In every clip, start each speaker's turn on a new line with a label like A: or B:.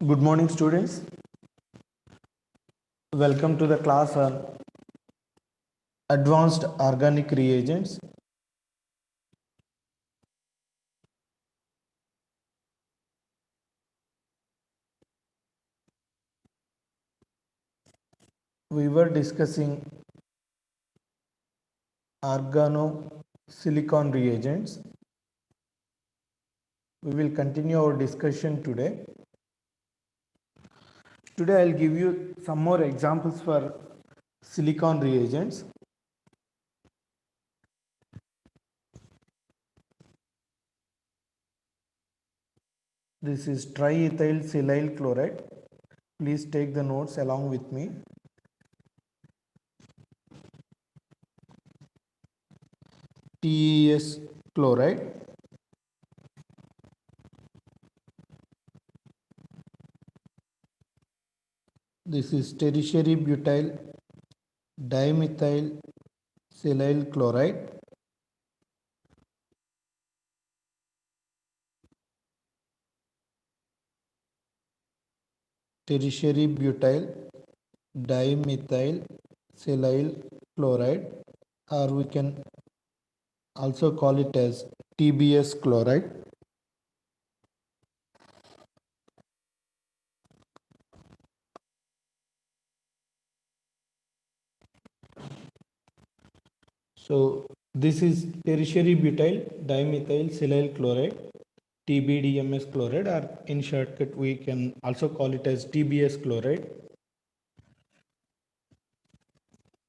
A: Good morning, students. Welcome to the class on advanced organic reagents. We were discussing organosilicon reagents. We will continue our discussion today. Today I'll give you some more examples for silicon reagents. This is triethyl silyl chloride. Please take the notes along with me. TES chloride. This is tertiary butyl dimethyl silyl chloride. Tertiary butyl dimethyl silyl chloride, or we can also call it as TBS chloride. So this is tertiary butyl dimethyl silyl chloride, TBDMS chloride, or in shortcut we can also call it as TBS chloride.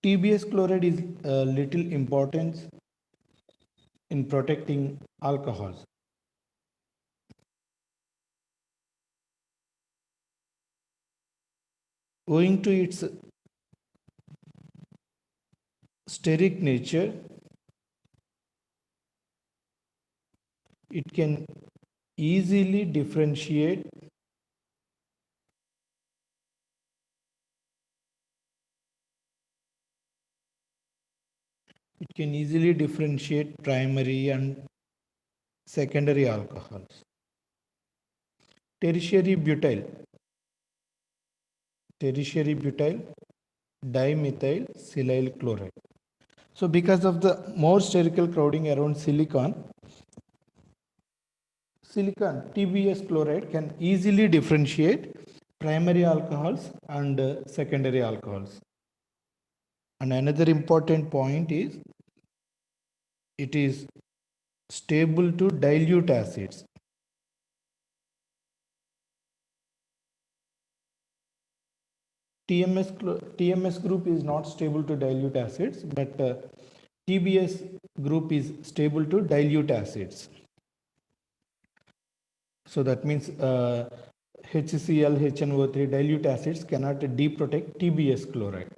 A: TBS chloride is little importance in protecting alcohols. Owing to its steric nature, it can easily differentiate primary and secondary alcohols. Tertiary butyl dimethyl silyl chloride. So because of the more spherical crowding around silicon TBS chloride can easily differentiate primary alcohols and secondary alcohols. And another important point is it is stable to dilute acids. TMS group is not stable to dilute acids, but TBS group is stable to dilute acids. So that means HCl, HNO3 dilute acids cannot deprotect TBS chloride.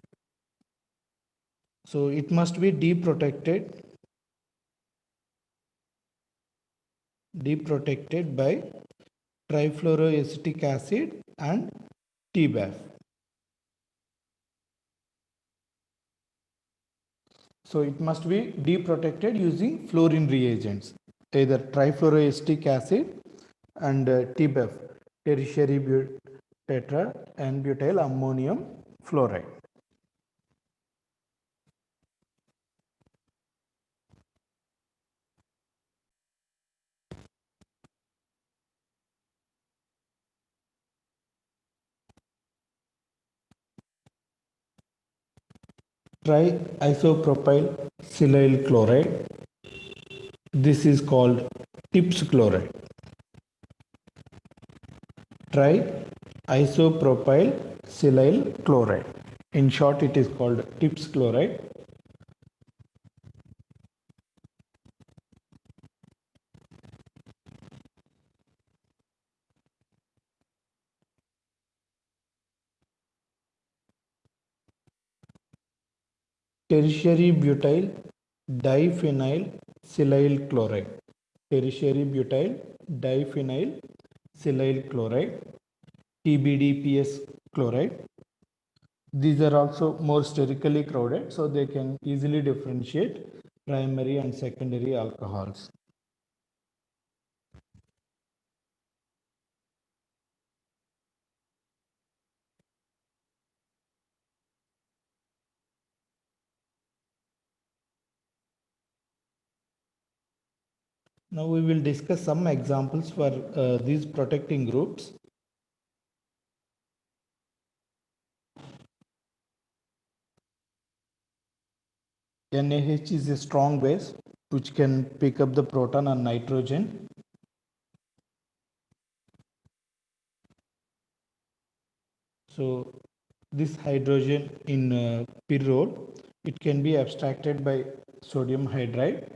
A: So it must be deprotected by trifluoroacetic acid and TBAF. So it must be deprotected using fluorine reagents, either trifluoroacetic acid and TBAF, tertiary tetra and butyl ammonium fluoride. Triisopropyl silyl chloride. This is called TIPS chloride. Triisopropyl silyl chloride. In short, it is called TIPS chloride. Tertiary butyl diphenyl silyl chloride. Tertiary butyl diphenyl silyl chloride, TBDPS chloride. These are also more sterically crowded, so they can easily differentiate primary and secondary alcohols. Now we will discuss some examples for these protecting groups. NaH is a strong base which can pick up the proton and nitrogen. So this hydrogen in pyrrole, it can be abstracted by sodium hydride.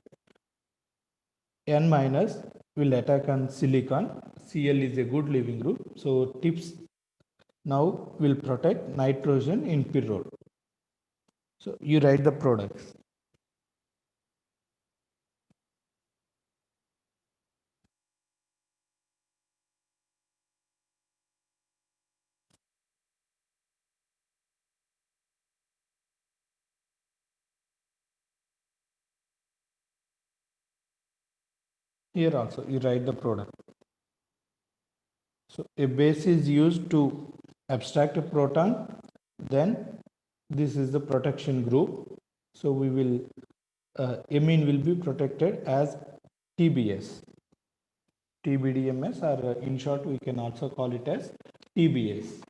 A: N minus will attack on silicon. Cl is a good leaving group. So tips now will protect nitrogen in pyrrole. So you write the products. Here also you write the product. So a base is used to abstract a proton, then this is the protection group. So we will amine will be protected as TBS, TBDMS, or in short we can also call it as TBS.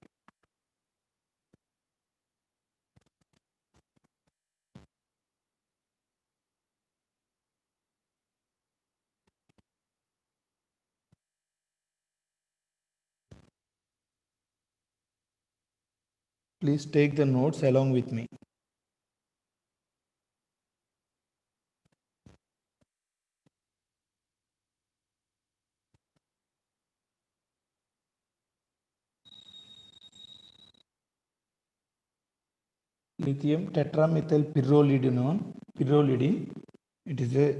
A: Please take the notes along with me. Lithium tetramethyl pyrrolidine. It is a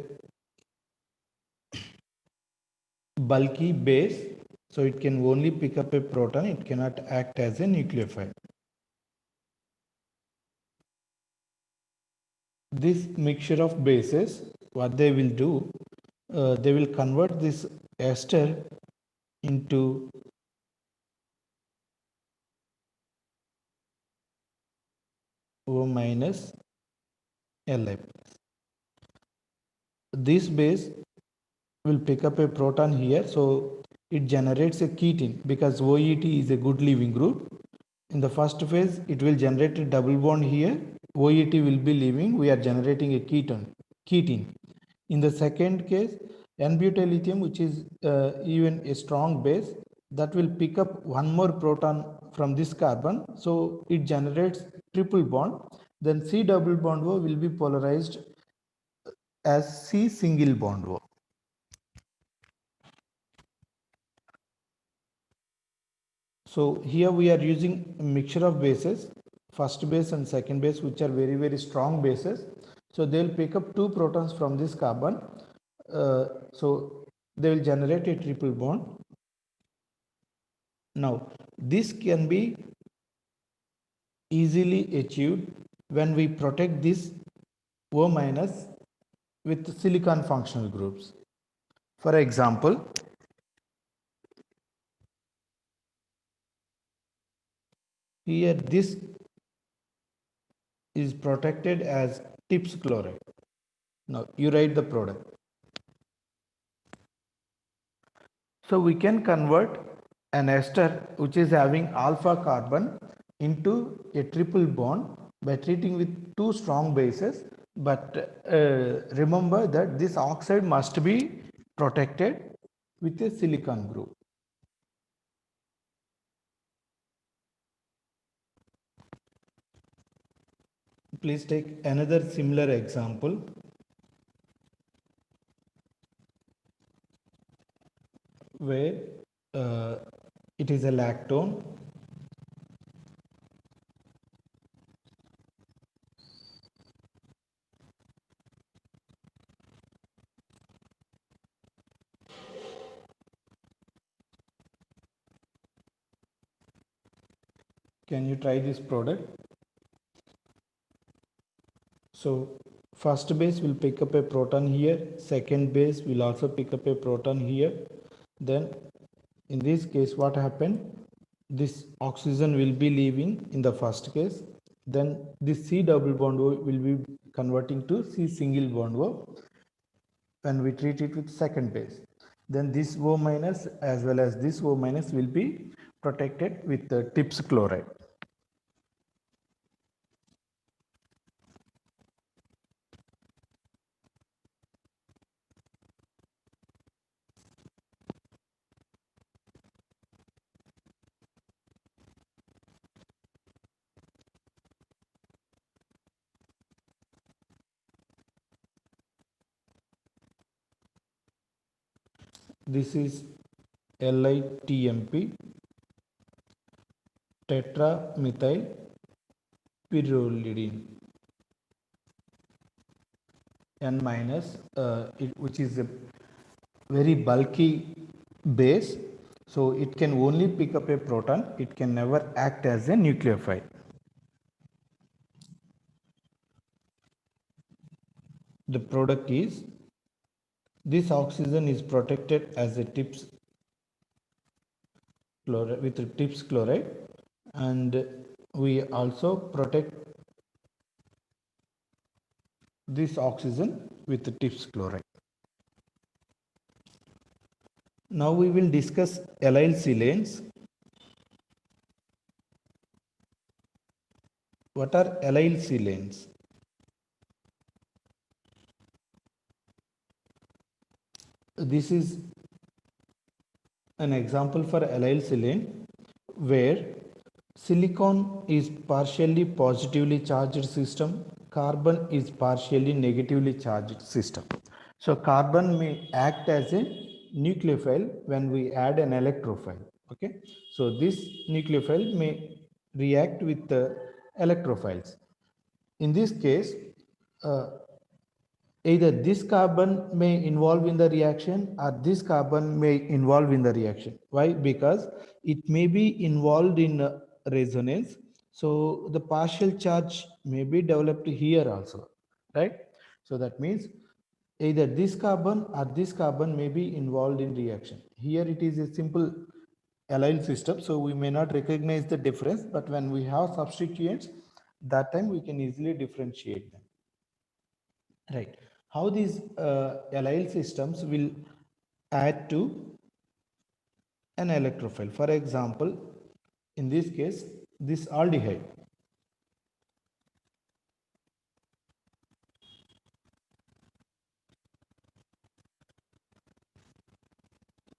A: bulky base, so it can only pick up a proton, it cannot act as a nucleophile. This mixture of bases, what they will do, they will convert this ester into O minus Li. This base will pick up a proton here, so it generates a ketene because OET is a good leaving group. In the first phase, it will generate a double bond here. OET will be leaving. We are generating a ketene. In the second case, N-butyl lithium, which is even a strong base, that will pick up one more proton from this carbon. So it generates triple bond. Then C double bond O will be polarized as C single bond O. So here we are using a mixture of bases, first base and second base, which are very, very strong bases. So they will pick up two protons from this carbon. So they will generate a triple bond. Now, this can be easily achieved when we protect this O minus with silicon functional groups. For example, here this is protected as TIPS chloride. Now you write the product. So we can convert an ester which is having alpha carbon into a triple bond by treating with two strong bases, but remember that this oxide must be protected with a silicon group. Please take another similar example where it is a lactone. Can you try this product? So first base will pick up a proton here, second base will also pick up a proton here. Then in this case what happened, this oxygen will be leaving in the first case, then this C double bond O will be converting to C single bond O. when we treat it with second base. Then this O minus as well as this O minus will be protected with the TIPS chloride. This is LiTMP, tetramethyl pyrrolidine, N minus, which is a very bulky base, so it can only pick up a proton, it can never act as a nucleophile. The product is, this oxygen is protected as a TIPS chloride with TIPS chloride, and we also protect this oxygen with the TIPS chloride. Now we will discuss allyl silanes. What are allyl silanes? This is an example for allyl silane where silicon is partially positively charged system, carbon is partially negatively charged system. So carbon may act as a nucleophile when we add an electrophile. Okay, so this nucleophile may react with the electrophiles. In this case, uh, either this carbon may involve in the reaction or this carbon may involve in the reaction. Why? Because it may be involved in resonance. So the partial charge may be developed here also, right? So that means either this carbon or this carbon may be involved in reaction. Here it is a simple allyl system, so we may not recognize the difference, but when we have substituents, that time we can easily differentiate them. Right. How these allyl systems will add to an electrophile. For example, in this case, this aldehyde.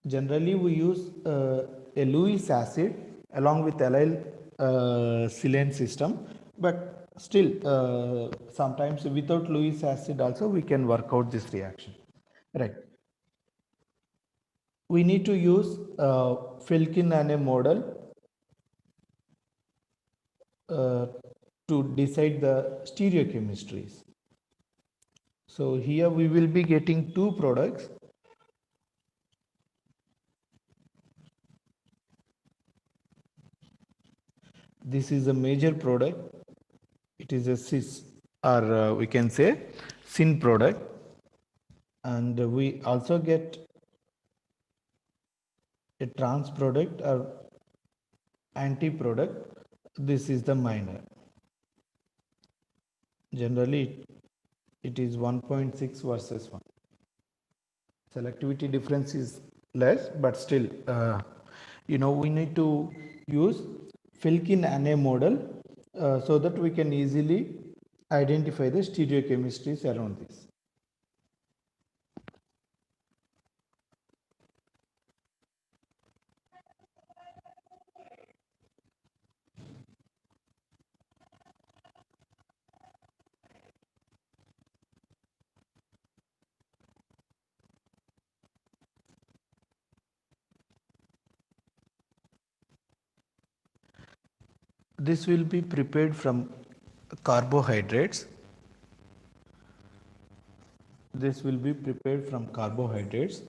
A: Generally, we use a Lewis acid along with allyl silane system, but still sometimes without Lewis acid also we can work out this reaction. Right. We need to use Filkin Nane model uh, to decide the stereochemistries. So here we will be getting two products. This is a major product. It is a cis, or we can say syn product, and we also get a trans product or anti product. This is the minor. Generally it is 1.6 versus 1. Selectivity difference is less, but still we need to use Filkin Nane model so that we can easily identify the stereochemistries around this. This will be prepared from carbohydrates. This will be prepared from carbohydrates.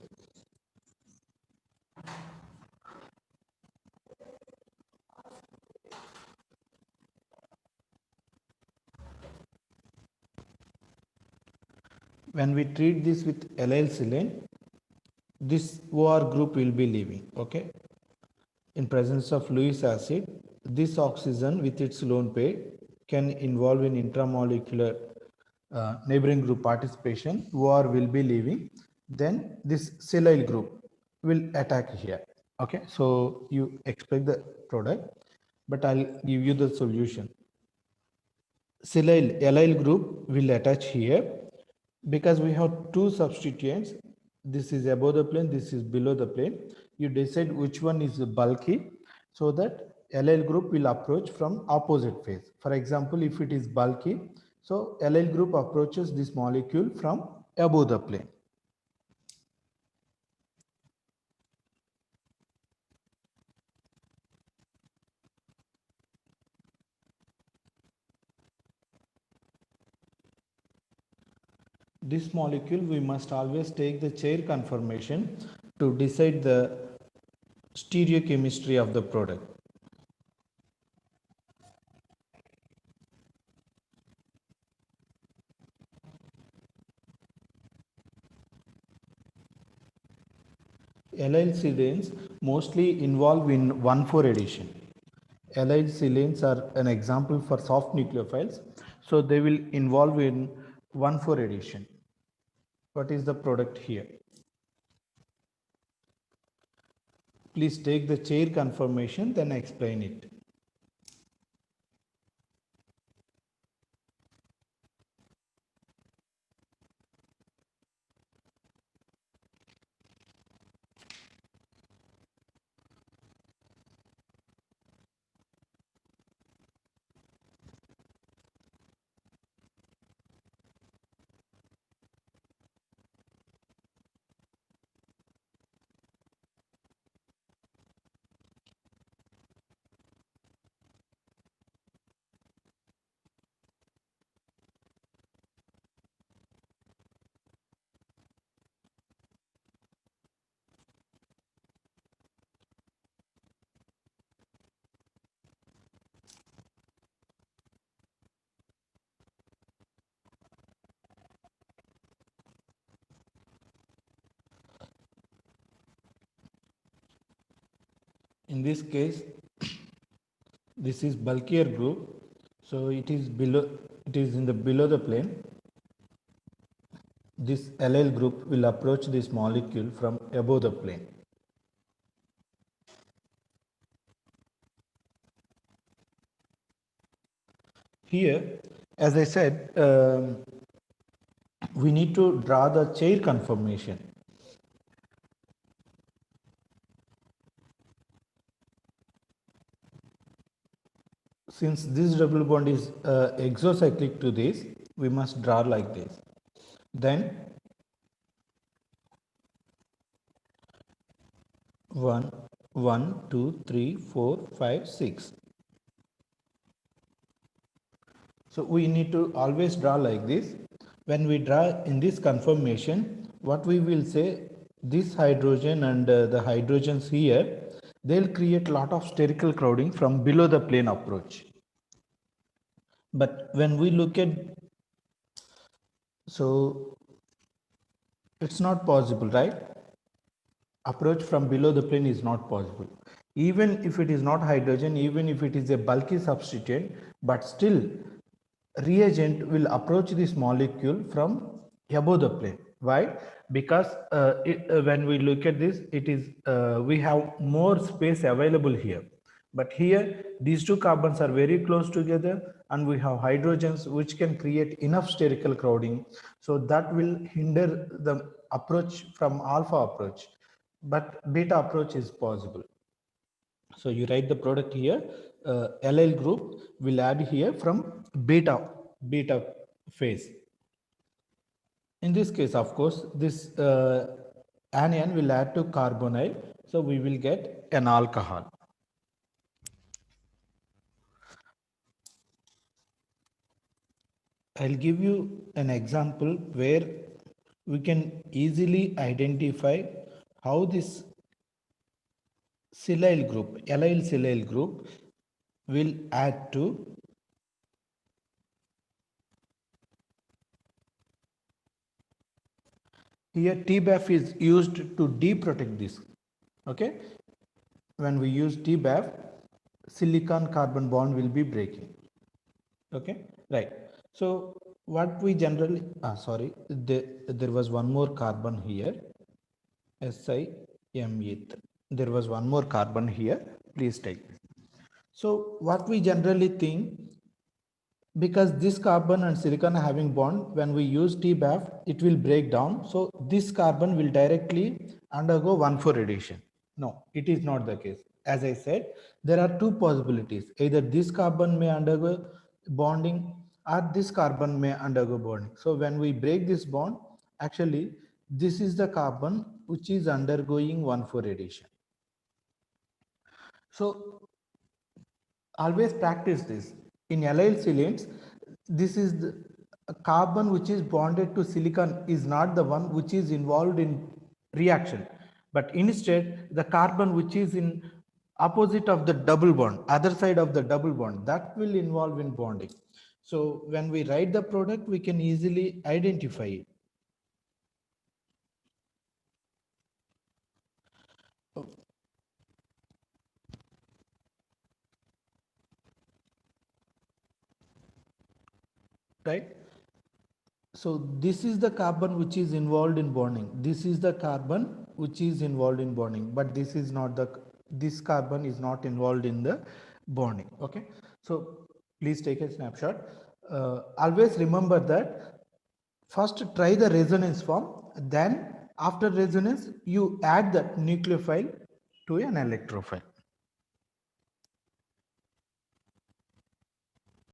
A: When we treat this with allyl silane, this OR group will be leaving. Okay. In presence of Lewis acid, this oxygen with its lone pair can involve in intramolecular neighboring group participation. OR will be leaving. then this silyl group will attack here. Okay, so you expect the product, but I'll give you the solution. Allyl group will attach here because we have two substituents. This is above the plane, this is below the plane. You decide which one is bulky so that allyl group will approach from opposite phase. For example, if it is bulky, so allyl group approaches this molecule from above the plane. This molecule, we must always take the chair conformation to decide the stereochemistry of the product. Allyl silanes mostly involve in 1,4 addition. Allyl silanes are an example for soft nucleophiles, so they will involve in 1,4 addition. What is the product here? Please take the chair conformation, then explain it. In this case, this is bulkier group, so it is in the below the plane. This allyl group will approach this molecule from above the plane. Here, as I said, we need to draw the chair conformation. Since this double bond is exocyclic to this, we must draw like this. Then 1, 1, 2, 3, 4, 5, 6. So we need to always draw like this. When we draw in this conformation, what we will say, this hydrogen and the hydrogens here, they'll create a lot of spherical crowding from below the plane approach. But when we look at, so it's not possible, right? Approach from below the plane is not possible. Even if it is not hydrogen, even if it is a bulky substituent, but still reagent will approach this molecule from above the plane. Why? Because when we look at this, it is we have more space available here. But here, these two carbons are very close together, and we have hydrogens which can create enough spherical crowding. So that will hinder the approach from alpha approach, but beta approach is possible. So you write the product here, allyl group will add here from beta phase. In this case, of course, this anion will add to carbonyl, so we will get an alcohol. I'll give you an example where we can easily identify how this silyl group, allyl silyl group, will add to here. TBAF is used to deprotect this. Okay, when we use TBAF, silicon carbon bond will be breaking. Okay, right. So what we generally, sorry, there was one more carbon here, SiMeth. There was one more carbon here. Please take. So what we generally think, because this carbon and silicon are having bond, when we use TBAF, it will break down. So this carbon will directly undergo 1,4 addition. No, it is not the case. As I said, there are two possibilities. Either this carbon may undergo bonding or this carbon may undergo bonding. So when we break this bond, actually, this is the carbon which is undergoing 1,4 addition. So always practice this. In allyl silanes, this is the carbon which is bonded to silicon is not the one which is involved in reaction, but instead the carbon which is in opposite of the double bond, other side of the double bond, that will involve in bonding. So when we write the product, we can easily identify it. Right. So this is the carbon which is involved in bonding. This is the carbon which is involved in bonding, but this is not the, this carbon is not involved in the bonding. Okay. So please take a snapshot. Always remember that first try the resonance form, then after resonance you add that nucleophile to an electrophile.